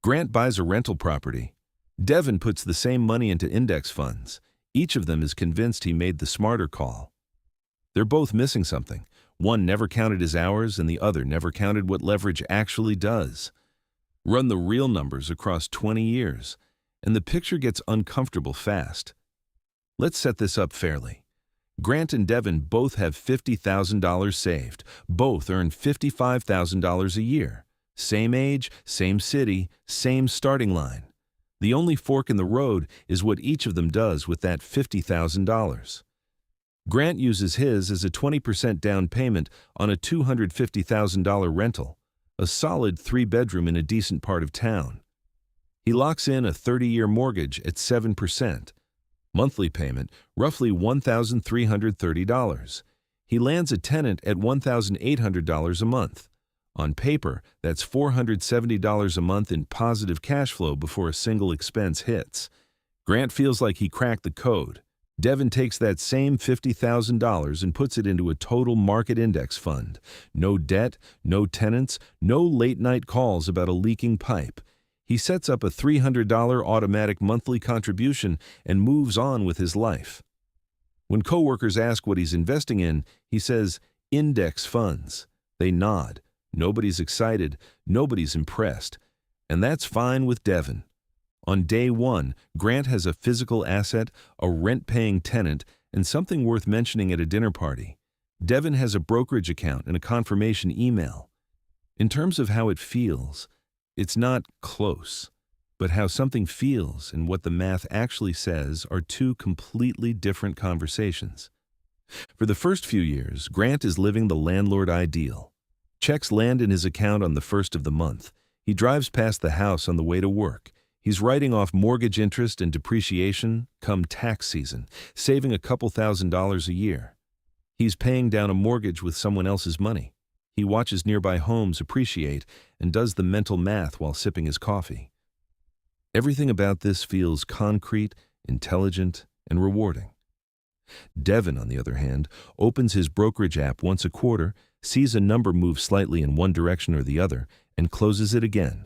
Grant buys a rental property. Devon puts the same money into index funds. Each of them is convinced he made the smarter call. They're both missing something. One never counted his hours and the other never counted what leverage actually does. Run the real numbers across 20 years, and the picture gets uncomfortable fast. Let's set this up fairly. Grant and Devon both have $50,000 saved. Both earn $55,000 a year. Same age, same city, same starting line. The only fork in the road is what each of them does with that $50,000. Grant uses his as a 20% down payment on a $250,000 rental, a solid 3-bedroom in a decent part of town. He locks in a 30-year mortgage at 7%. Monthly payment, roughly $1,330. He lands a tenant at $1,800 a month. On paper, that's $470 a month in positive cash flow before a single expense hits. Grant feels like he cracked the code. Devon takes that same $50,000 and puts it into a total market index fund. No debt, no tenants, no late-night calls about a leaking pipe. He sets up a $300 automatic monthly contribution and moves on with his life. When coworkers ask what he's investing in, he says, "Index funds." They nod. Nobody's excited, nobody's impressed. And that's fine with Devon. On day one, Grant has a physical asset, a rent-paying tenant, and something worth mentioning at a dinner party. Devon has a brokerage account and a confirmation email. In terms of how it feels, it's not close. But how something feels and what the math actually says are two completely different conversations. For the first few years, Grant is living the landlord ideal. Checks land in his account on the first of the month. He drives past the house on the way to work. He's writing off mortgage interest and depreciation come tax season, saving a couple $1,000s a year. He's paying down a mortgage with someone else's money. He watches nearby homes appreciate and does the mental math while sipping his coffee. Everything about this feels concrete, intelligent, and rewarding. Devon, on the other hand, opens his brokerage app once a quarter, sees a number move slightly in one direction or the other, and closes it again.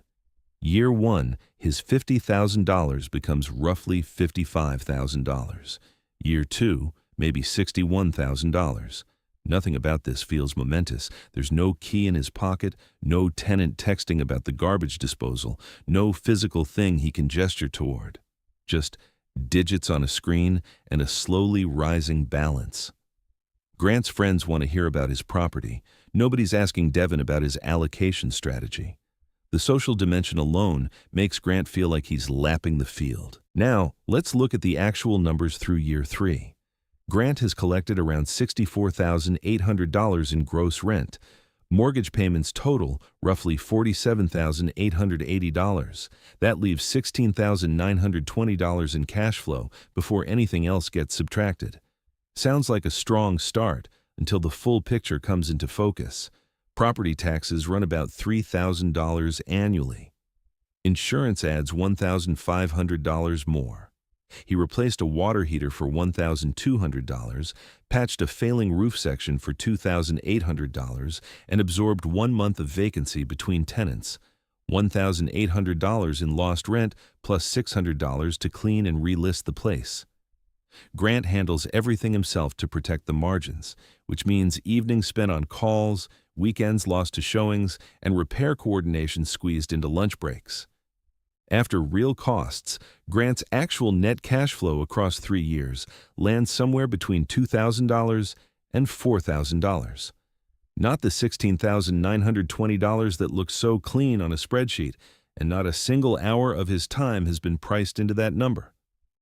Year one, his $50,000 becomes roughly $55,000. Year two, maybe $61,000. Nothing about this feels momentous. There's no key in his pocket, no tenant texting about the garbage disposal, no physical thing he can gesture toward. Just digits on a screen and a slowly rising balance. Grant's friends want to hear about his property. Nobody's asking Devon about his allocation strategy. The social dimension alone makes Grant feel like he's lapping the field. Now, let's look at the actual numbers through year three. Grant has collected around $64,800 in gross rent. Mortgage payments total roughly $47,880. That leaves $16,920 in cash flow before anything else gets subtracted. Sounds like a strong start until the full picture comes into focus. Property taxes run about $3,000 annually. Insurance adds $1,500 more. He replaced a water heater for $1,200, patched a failing roof section for $2,800, and absorbed 1 month of vacancy between tenants. $1,800 in lost rent plus $600 to clean and relist the place. Grant handles everything himself to protect the margins, which means evenings spent on calls, weekends lost to showings, and repair coordination squeezed into lunch breaks. After real costs, Grant's actual net cash flow across 3 years lands somewhere between $2,000 and $4,000. Not the $16,920 that looks so clean on a spreadsheet, and not a single hour of his time has been priced into that number.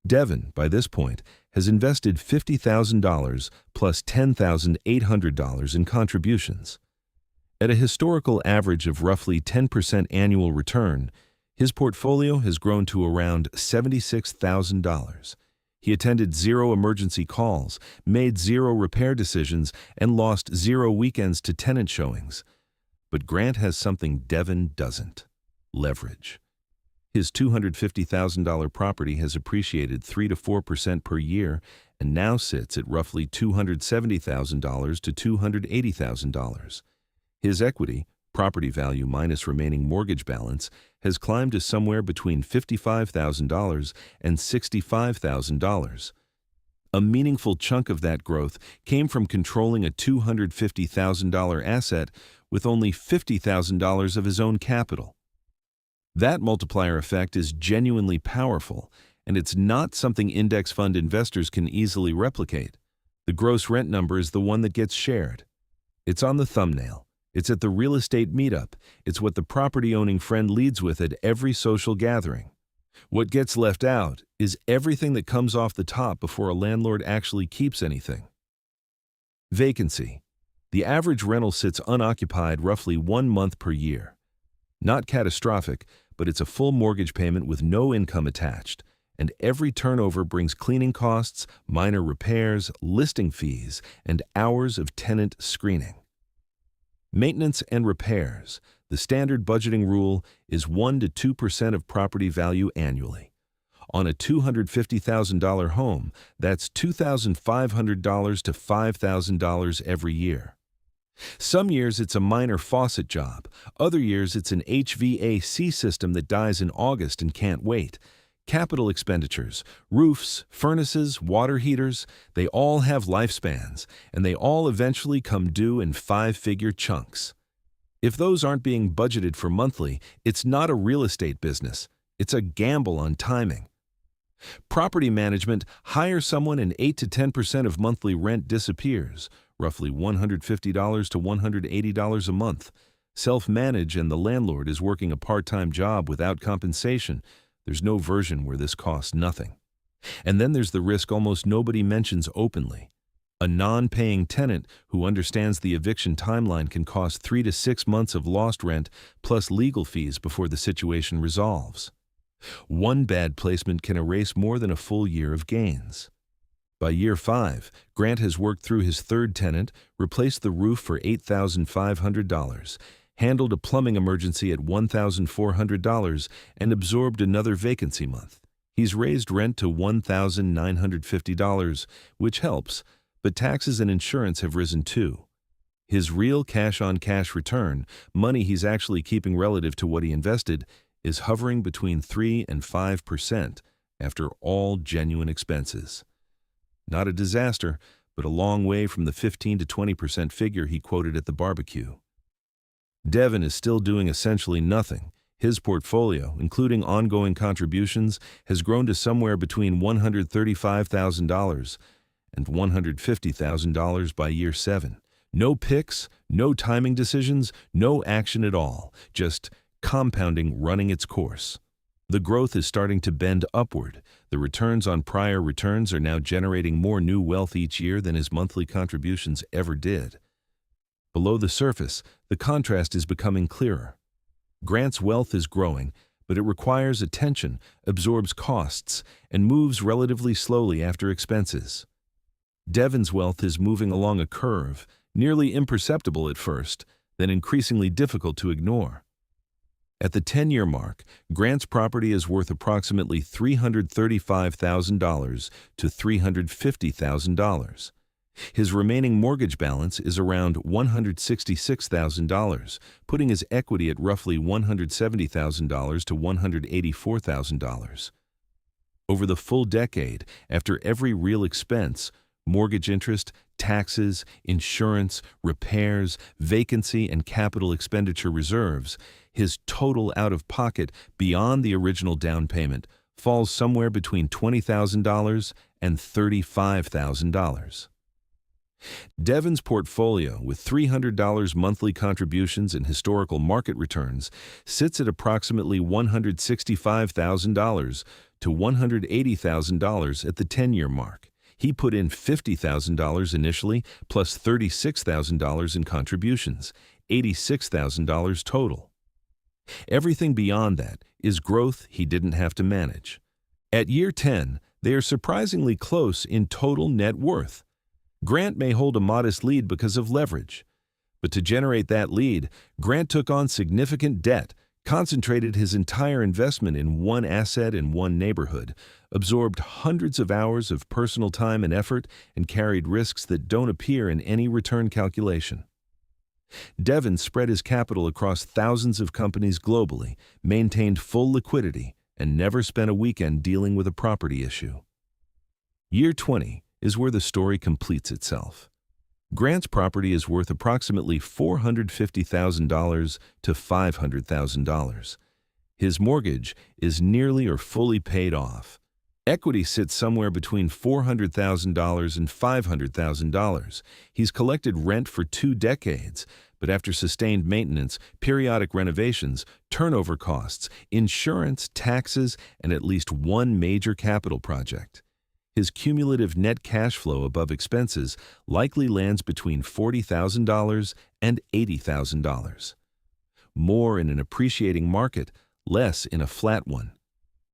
Devon, by this point, has invested $50,000 plus $10,800 in contributions. At a historical average of roughly 10% annual return, his portfolio has grown to around $76,000. He attended 0 emergency calls, made 0 repair decisions, and lost 0 weekends to tenant showings. But Grant has something Devon doesn't: leverage. His $250,000 property has appreciated 3 to 4% per year and now sits at roughly $270,000 to $280,000. His equity, property value minus remaining mortgage balance, has climbed to somewhere between $55,000 and $65,000. A meaningful chunk of that growth came from controlling a $250,000 asset with only $50,000 of his own capital. That multiplier effect is genuinely powerful, and it's not something index fund investors can easily replicate. The gross rent number is the one that gets shared. It's on the thumbnail. It's at the real estate meetup. It's what the property-owning friend leads with at every social gathering. What gets left out is everything that comes off the top before a landlord actually keeps anything. Vacancy. The average rental sits unoccupied roughly 1 month per year. Not catastrophic, but it's a full mortgage payment with no income attached, and every turnover brings cleaning costs, minor repairs, listing fees, and hours of tenant screening. Maintenance and repairs. The standard budgeting rule is 1 to 2% of property value annually. On a $250,000 home, that's $2,500 to $5,000 every year. Some years it's a minor faucet job. Other years it's an HVAC system that dies in August and can't wait. Capital expenditures, roofs, furnaces, water heaters, they all have lifespans, and they all eventually come due in 5-figure chunks. If those aren't being budgeted for monthly, it's not a real estate business. It's a gamble on timing. Property management, hire someone and 8 to 10% of monthly rent disappears, roughly $150 to $180 a month. Self-manage and the landlord is working a part-time job without compensation. There's no version where this costs nothing. And then there's the risk almost nobody mentions openly. A non-paying tenant who understands the eviction timeline can cost 3 to 6 months of lost rent plus legal fees before the situation resolves. One bad placement can erase more than a full year of gains. By year 5, Grant has worked through his third tenant, replaced the roof for $8,500, handled a plumbing emergency at $1,400, and absorbed another vacancy month. He's raised rent to $1,950, which helps, but taxes and insurance have risen too. His real cash-on-cash return, money he's actually keeping relative to what he invested, is hovering between 3 and 5% after all genuine expenses. Not a disaster, but a long way from the 15 to 20% figure he quoted at the barbecue. Devon is still doing essentially nothing. His portfolio, including ongoing contributions, has grown to somewhere between $135,000 and $150,000 by year 7. No picks, no timing decisions, no action at all, just compounding running its course. The growth is starting to bend upward. The returns on prior returns are now generating more new wealth each year than his monthly contributions ever did. Below the surface, the contrast is becoming clearer. Grant's wealth is growing, but it requires attention, absorbs costs, and moves relatively slowly after expenses. Devon's wealth is moving along a curve, nearly imperceptible at first, then increasingly difficult to ignore. At the 10-year mark, Grant's property is worth approximately $335,000 to $350,000. His remaining mortgage balance is around $166,000, putting his equity at roughly $170,000 to $184,000. Over the full decade, after every real expense, mortgage interest, taxes, insurance, repairs, vacancy, and capital expenditure reserves, his total out-of-pocket beyond the original down payment falls somewhere between $20,000 and $35,000. Devon's portfolio, with $300 monthly contributions and historical market returns, sits at approximately $165,000 to $180,000 at the 10-year mark. He put in $50,000 initially, plus $36,000 in contributions, $86,000 total. Everything beyond that is growth he didn't have to manage. At year 10, they are surprisingly close in total net worth. Grant may hold a modest lead because of leverage. But to generate that lead, Grant took on significant debt, concentrated his entire investment in one asset in one neighborhood, absorbed hundreds of hours of personal time and effort, and carried risks that don't appear in any return calculation. Devon spread his capital across thousands of companies globally, maintained full liquidity, and never spent a weekend dealing with a property issue. Year 20 is where the story completes itself. Grant's property is worth approximately $450,000 to $500,000. His mortgage is nearly or fully paid off. Equity sits somewhere between $400,000 and $500,000. He's collected rent for 2 decades, but after sustained maintenance, periodic renovations, turnover costs, insurance, taxes, and at least one major capital project, his cumulative net cash flow above expenses likely lands between $40,000 and $80,000. More in an appreciating market, less in a flat one.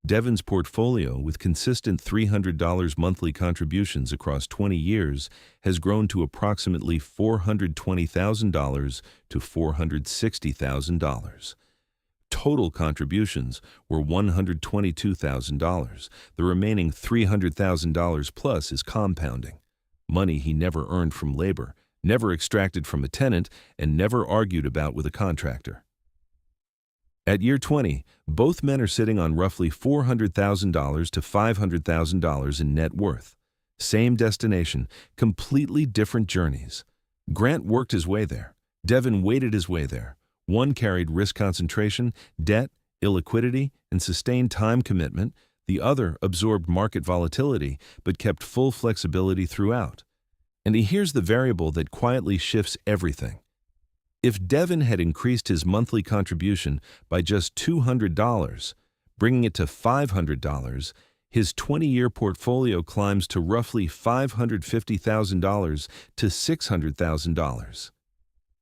Devon's portfolio, with consistent $300 monthly contributions across 20 years, has grown to approximately $420,000 to $460,000. Total contributions were $122,000. The remaining $300,000 plus is compounding. Money he never earned from labor, never extracted from a tenant, and never argued about with a contractor. At year 20, both men are sitting on roughly $400,000 to $500,000 in net worth. Same destination, completely different journeys. Grant worked his way there. Devon waited his way there. One carried risk concentration, debt, illiquidity, and sustained time commitment. The other absorbed market volatility, but kept full flexibility throughout. And here's the variable that quietly shifts everything. If Devon had increased his monthly contribution by just $200, bringing it to $500, his 20-year portfolio climbs to roughly $550,000 to $600,000.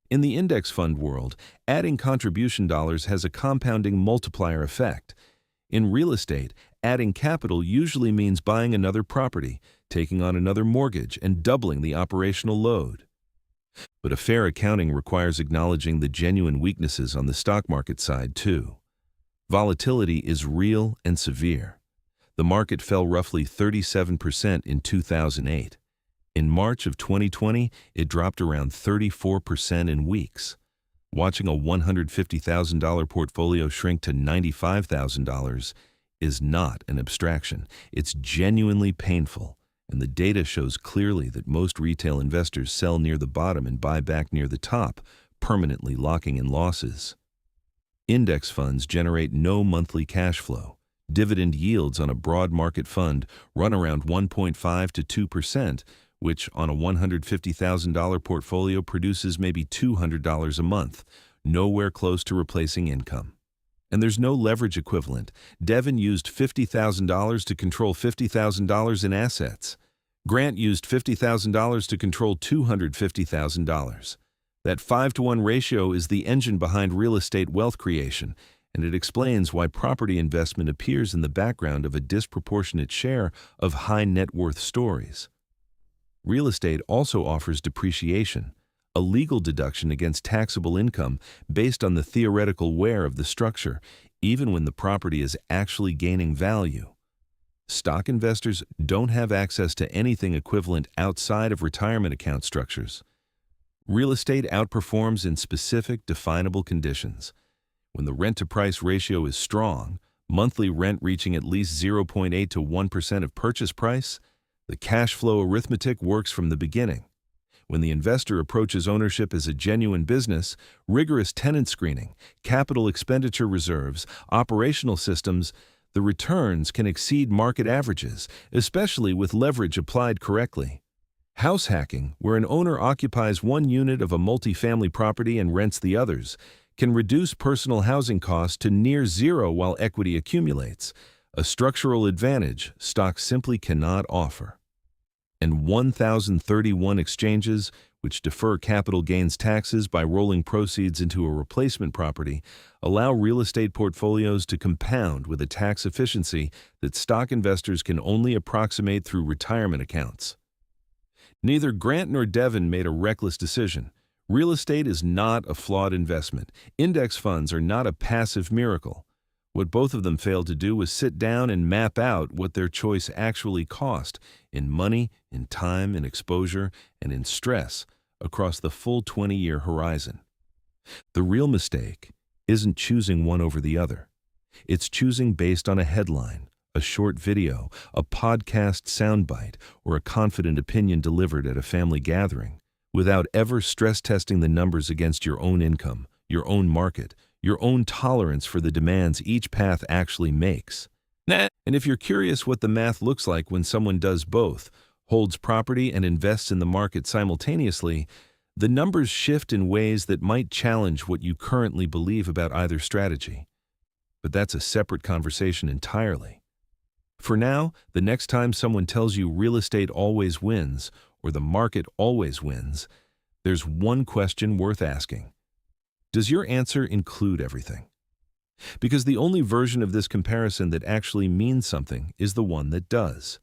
In the index fund world, adding contribution dollars has a compounding multiplier effect. In real estate, adding capital usually means buying another property, taking on another mortgage, and doubling the operational load. But a fair accounting requires acknowledging the genuine weaknesses on the stock market side, too. Volatility is real and severe. The market fell roughly 37% in 2008. In March of 2020, it dropped around 34% in weeks. Watching a $150,000 portfolio shrink to $95,000 is not an abstraction. It's genuinely painful. And the data shows clearly that most retail investors sell near the bottom and buy back near the top, permanently locking in losses. Index funds generate no monthly cash flow. Dividend yields on a broad market fund run around 1.5 to 2%, which on a $150,000 portfolio produces maybe $200 a month, nowhere close to replacing income. And there's no leverage equivalent. Devon used $50,000 to control $50,000 in assets. Grant used $50,000 to control $250,000. That 5-to-1 ratio is the engine behind real estate wealth creation, and it explains why property investment appears in the background of a disproportionate share of high net worth stories. Real estate also offers depreciation, a legal deduction against taxable income based on the theoretical wear of the structure, even when the property is actually gaining value. Stock investors don't have access to anything equivalent outside of retirement account structures. Real estate outperforms in specific, definable conditions. When the rent-to-price ratio is strong, monthly rent reaching at least 0.8 to 1% of purchase price, the cash flow arithmetic works from the beginning. When the investor approaches ownership as a genuine business, rigorous tenant screening, capital expenditure reserves, operational systems, the returns can exceed market averages, especially with leverage applied correctly. House hacking, where an owner occupies one unit of a multifamily property and rents the others, can reduce personal housing costs to near zero while equity accumulates, a structural advantage stocks simply cannot offer. And 1,031 exchanges, which defer capital gains taxes by rolling proceeds into a replacement property, allow real estate portfolios to compound with a tax efficiency that stock investors can only approximate through retirement accounts. Neither Grant nor Devon made a reckless decision. Real estate is not a flawed investment. Index funds are not a passive miracle. What both of them failed to do was sit down and map out what their choice actually cost in money, in time, in exposure, and in stress, across the full 20-year horizon. The real mistake isn't choosing one over the other. It's choosing based on a headline, a short video, a podcast soundbite, or a confident opinion delivered at a family gathering, without ever stress testing the numbers against your own income, your own market, your own tolerance for the demands each path actually makes. And if you're curious what the math looks like when someone does both, holds property and invests in the market simultaneously, the numbers shift in ways that might challenge what you currently believe about either strategy. But that's a separate conversation entirely. For now, the next time someone tells you real estate always wins, or the market always wins, there's one question worth asking. Does your answer include everything? Because the only version of this comparison that actually means something is the one that does.